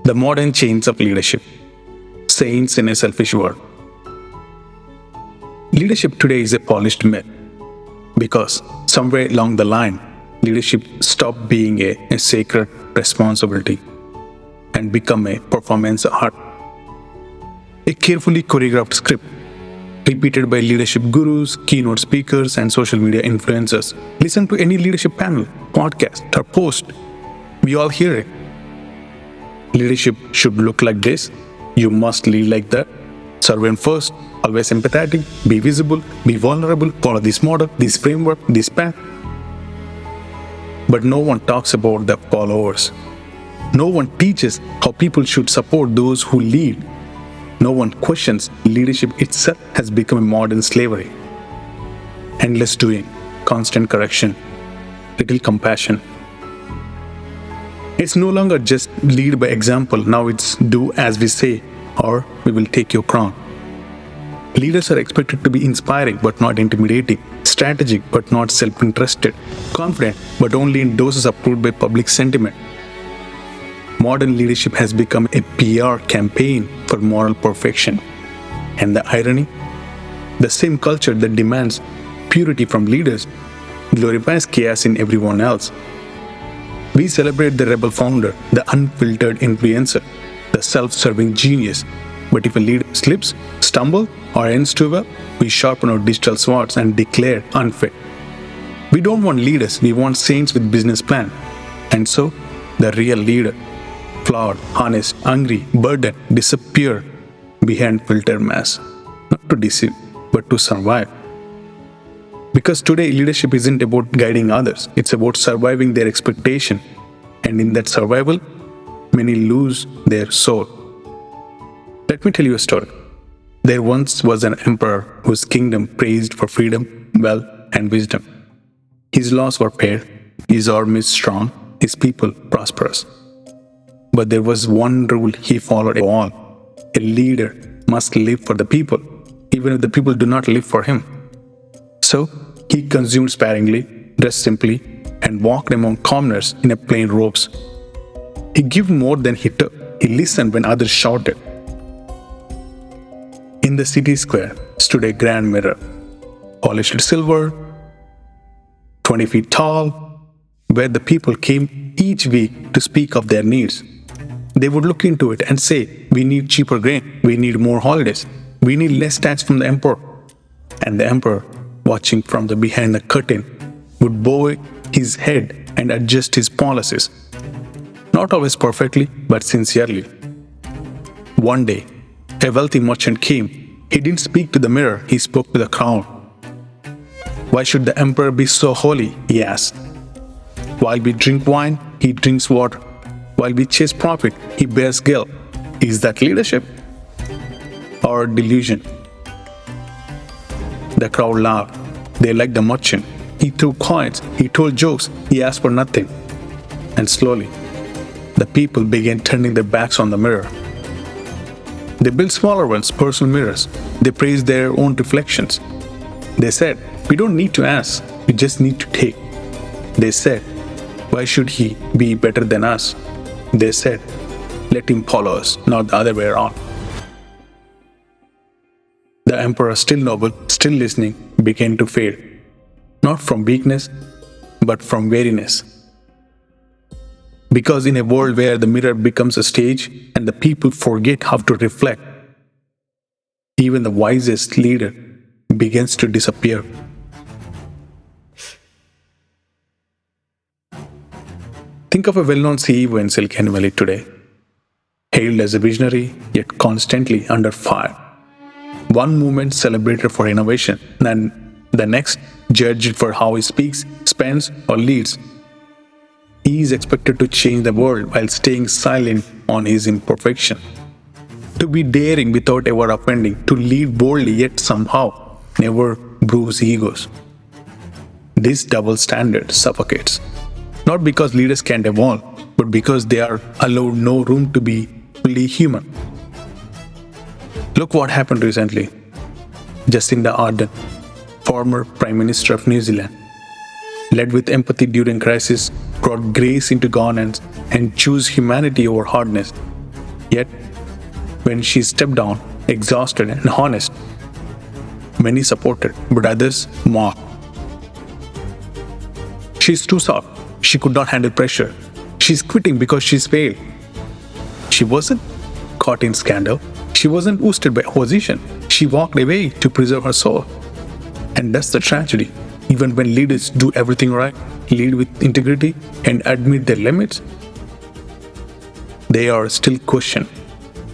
The modern chains of leadership. Saints in a selfish world. Leadership today is a polished myth because somewhere along the line, leadership stopped being a sacred responsibility and become a performance art. A carefully choreographed script repeated by leadership gurus, keynote speakers, and social media influencers. Listen to any leadership panel, podcast, or post. We all hear it. Leadership should look like this. You must lead like that. Serve first, always empathetic, be visible, be vulnerable, follow this model, this framework, this path. But no one talks about the followers. No one teaches how people should support those who lead. No one questions leadership itself has become a modern slavery. Endless doing, constant correction, little compassion. It's no longer just lead by example, now it's do as we say, or we will take your crown. Leaders are expected to be inspiring but not intimidating, strategic but not self-interested, confident but only in doses approved by public sentiment. Modern leadership has become a PR campaign for moral perfection. And the irony? The same culture that demands purity from leaders glorifies chaos in everyone else. We celebrate the rebel founder, the unfiltered influencer, the self-serving genius. But if a leader slips, stumbles, or ends too well, we sharpen our digital swords and declare unfit. We don't want leaders, we want saints with business plan. And so, the real leader, flawed, honest, angry, burdened, disappear behind filtered mask. Not to deceive, but to survive. Because today leadership isn't about guiding others, it's about surviving their expectation. And in that survival, many lose their soul. Let me tell you a story. There once was an emperor whose kingdom praised for freedom, wealth, and wisdom. His laws were fair, his army strong, his people prosperous. But there was one rule he followed all. A leader must live for the people, even if the people do not live for him. So, he consumed sparingly, dressed simply, and walked among commoners in a plain robes. He gave more than he took. He listened when others shouted. In the city square stood a grand mirror, polished silver, 20 feet tall, where the people came each week to speak of their needs. They would look into it and say, we need cheaper grain, we need more holidays, we need less tax from the emperor. And the emperor, watching from the behind the curtain, would bow his head and adjust his policies. Not always perfectly, but sincerely. One day, a wealthy merchant came. He didn't speak to the mirror, he spoke to the crown. Why should the emperor be so holy? He asked. While we drink wine, he drinks water. While we chase profit, he bears guilt. Is that leadership? Or delusion? The crowd laughed. They liked the merchant. He threw coins, he told jokes, he asked for nothing. And slowly, the people began turning their backs on the mirror. They built smaller ones, personal mirrors. They praised their own reflections. They said, we don't need to ask, we just need to take. They said, why should he be better than us? They said, let him follow us, not the other way around. The emperor, still noble, still listening, began to fade. Not from weakness, but from weariness. Because in a world where the mirror becomes a stage and the people forget how to reflect, even the wisest leader begins to disappear. Think of a well-known CEO in Silicon Valley today, hailed as a visionary, yet constantly under fire. One movement celebrated for innovation, and the next judged for how he speaks, spends, or leads. He is expected to change the world while staying silent on his imperfection. To be daring without ever offending, to lead boldly yet somehow never bruise egos. This double standard suffocates. Not because leaders can't evolve, but because they are allowed no room to be fully human. Look what happened recently. Justinda Arden, former Prime Minister of New Zealand, led with empathy during crisis, brought grace into governance, and chose humanity over hardness. Yet, when she stepped down, exhausted and honest, many supported, but others mocked. She's too soft. She could not handle pressure. She's quitting because she's failed. She wasn't caught in scandal. She wasn't ousted by opposition. She walked away to preserve her soul. And that's the tragedy. Even when leaders do everything right, lead with integrity, and admit their limits, they are still questioned,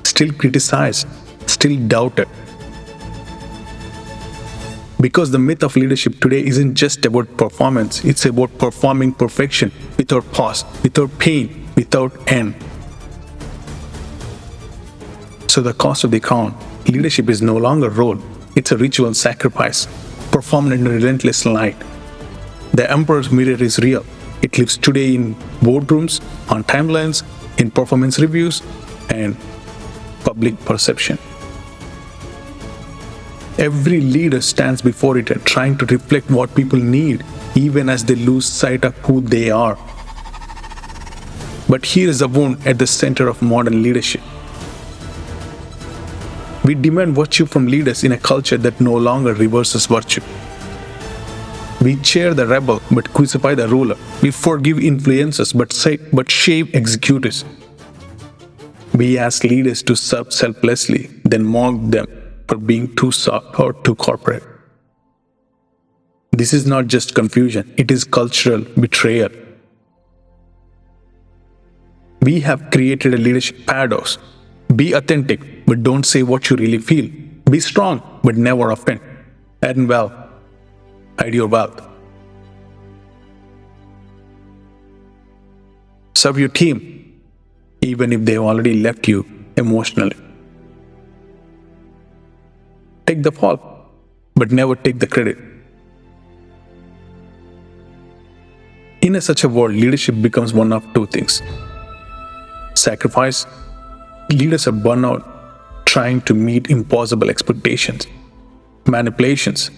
still criticized, still doubted. Because the myth of leadership today isn't just about performance, it's about performing perfection without pause, without pain, without end. So the cost of the crown, leadership is no longer a role, it's a ritual sacrifice, performed in a relentless light. The emperor's mirror is real. It lives today in boardrooms, on timelines, in performance reviews, and public perception. Every leader stands before it and trying to reflect what people need, even as they lose sight of who they are. But here is the wound at the center of modern leadership. We demand virtue from leaders in a culture that no longer reverses virtue. We cheer the rebel but crucify the ruler. We forgive influencers but shame executors. We ask leaders to serve selflessly, then mock them for being too soft or too corporate. This is not just confusion, it is cultural betrayal. We have created a leadership paradox. Be authentic, but don't say what you really feel. Be strong, but never offend. Earn well. Hide your wealth. Serve your team, even if they've already left you emotionally. Take the fall, but never take the credit. In such a world, leadership becomes one of two things. Sacrifice. Leaders are burned out trying to meet impossible expectations. Manipulations.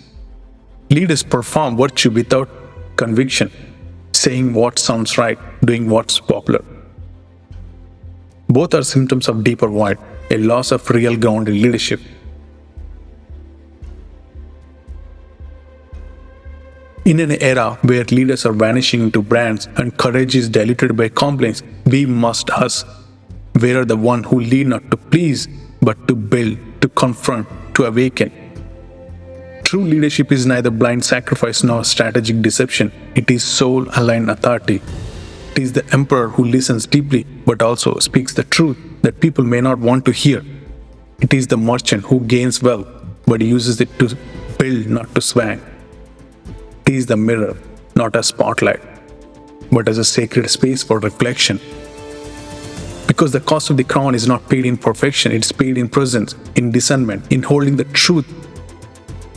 Leaders perform virtue without conviction, saying what sounds right, doing what's popular. Both are symptoms of deeper void, a loss of real ground in leadership. In an era where leaders are vanishing into brands and courage is diluted by complaints, we must ask, where are the ones who lead not to please, but to build, to confront, to awaken? True leadership is neither blind sacrifice nor strategic deception. It is soul-aligned authority. It is the emperor who listens deeply, but also speaks the truth that people may not want to hear. It is the merchant who gains wealth, but uses it to build, not to swag. It is the mirror, not a spotlight, but as a sacred space for reflection. Because the cost of the crown is not paid in perfection, it's paid in presence, in discernment, in holding the truth,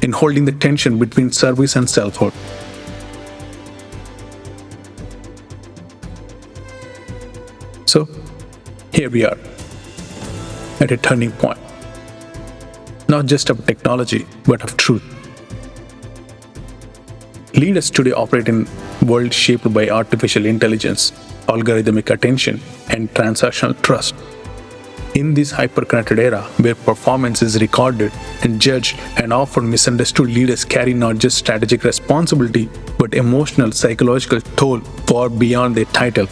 in holding the tension between service and selfhood. So, here we are, at a turning point. Not just of technology, but of truth. Leaders today operate in a world shaped by artificial intelligence, algorithmic attention, and transactional trust. In this hyper-connected era, where performance is recorded and judged and often misunderstood, leaders carry not just strategic responsibility, but emotional, psychological toll far beyond their title.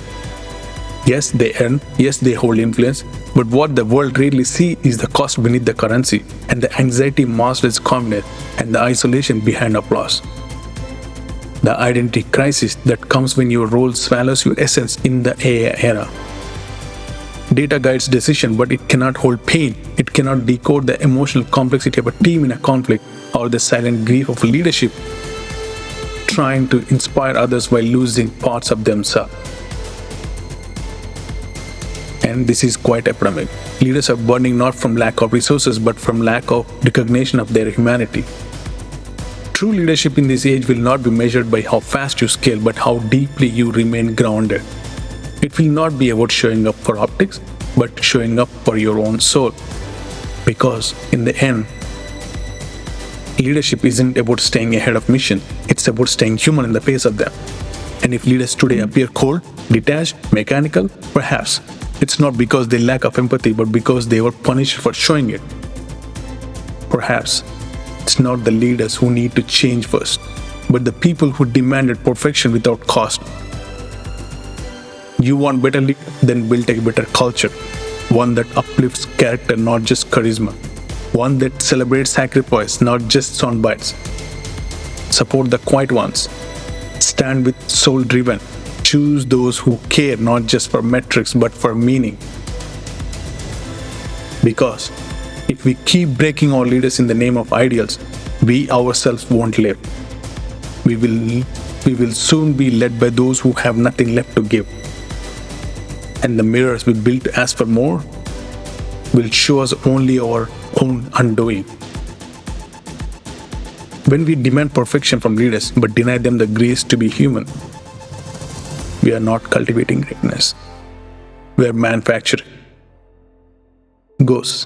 Yes, they earn, yes, they hold influence, but what the world rarely sees is the cost beneath the currency, and the anxiety masked as confidence, and the isolation behind applause. The identity crisis that comes when your role swallows your essence in the AI era. Data guides decision, but it cannot hold pain. It cannot decode the emotional complexity of a team in a conflict, or the silent grief of leadership trying to inspire others while losing parts of themselves. And this is quite epidemic. Leaders are burning not from lack of resources, but from lack of recognition of their humanity. True leadership in this age will not be measured by how fast you scale, but how deeply you remain grounded. It will not be about showing up for optics, but showing up for your own soul. Because in the end, leadership isn't about staying ahead of mission, it's about staying human in the face of them. And if leaders today appear cold, detached, mechanical, perhaps It's not because they lack of empathy, but because they were punished for showing it. Perhaps it's not the leaders who need to change first, but the people who demanded perfection without cost. You want better lead? Then build a better culture. One that uplifts character, not just charisma. One that celebrates sacrifice, not just sound bites. Support the quiet ones. Stand with soul-driven. Choose those who care, not just for metrics, but for meaning. Because if we keep breaking our leaders in the name of ideals, we ourselves won't live. We will soon be led by those who have nothing left to give. And the mirrors we built to ask for more will show us only our own undoing. When we demand perfection from leaders but deny them the grace to be human, we are not cultivating greatness. We are manufacturing ghosts.